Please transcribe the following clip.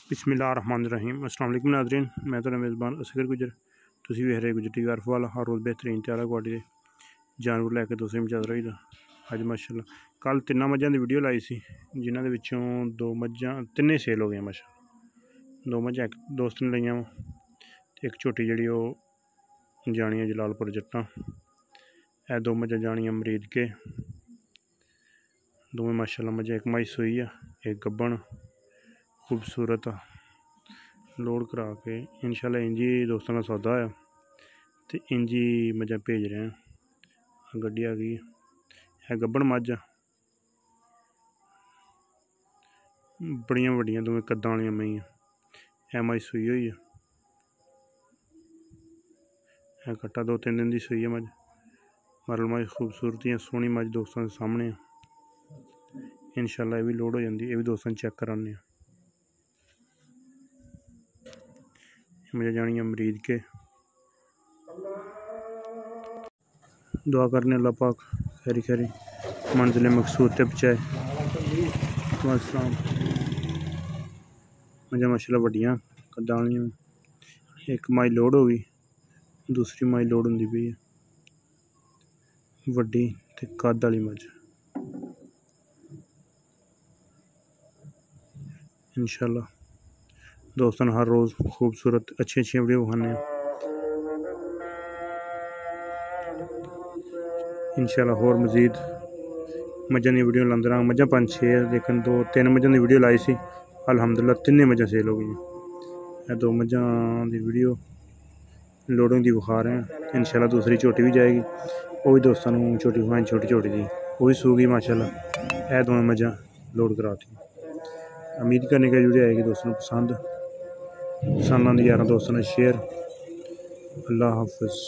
बिस्मिल्लाहिर्रहमानिर्रहीम। अस्सलाम वालेकुम नाज़रीन, मैं तो मेज़बान असगर गुजर। तुसीं वेख रहे गुजर टीवी वाल हर रोज़ बेहतरीन ते आला क्वालिटी दे जानवर लैके तुसें मचाद रही दा। अज माशाअल्लाह कल 3 मझां दी वीडियो लाई सी, जिन्हां दे विच्चों 2 मझां तिन्ने सेल हो गई माशाअल्लाह। 2 मझां एक दोस्त ने लईयां ते एक झोटी जिहड़ी ओह जानी है जलालपुर जट्टां। ए 2 मझां जानियां मरीद के। दोवें माशाअल्लाह मझां, एक माई सूई है, एक गब्बन खूबसूरत लोड करा के इंशाल्लाह इंजी दोस्तों का सौदा है तो इंजी मझां भेज रहे हैं। गड्डी आ गई है गब्बन मझ बड़ियां वड्डियां दोवें कद्दां वालियां मेहियां। है माई सूई हुई है कट्टा 2-3 दिन की सूई है मझ। मरल मझ खूबसूरती है, सोहनी मझ दोस्तों के सामने इंशाल्लाह ये भी लोड हो जाती, ये भी दोस्तों चेक कराने। मुझे जानी मरीद के। दुआ करने अल्लाह पाक खैरी खैरी मंजिल मकसूद तक पहुँचाए। मुझे माशाल्लाह वड्डियां कद्दां वालियां। एक माई लोड हो गई, दूसरी माई लोड होंदी पई है। वड्डी ते कद वाली मझ इंशाल्लाह दोस्तों हर रोज़ खूबसूरत अच्छी वीडियो खाने इंशाल्लाह। होर मजीद मझां दी वीडियो लांदे रहां। मझां 5-6 है, लेकिन 2-3 मझां दी वीडियो लाई सी, अल्हम्दुलिल्लाह 3 मझां सेल हो गई। 2 मझां दी वीडियो लोडिंग दी विखा रहे हैं। इंशाल्लाह दूसरी झोटी भी जाएगी, वो भी दोस्तों को झोटी विखाई, छोटी छोटी दी वो भी सूगी माशाल्लाह। यह 2 मझां लोड कराती। उम्मीद करने की वीडियो आएगी दोस्तों पसंद आंदी यार दोस्तों ने शेयर। अल्लाह हाफिज़।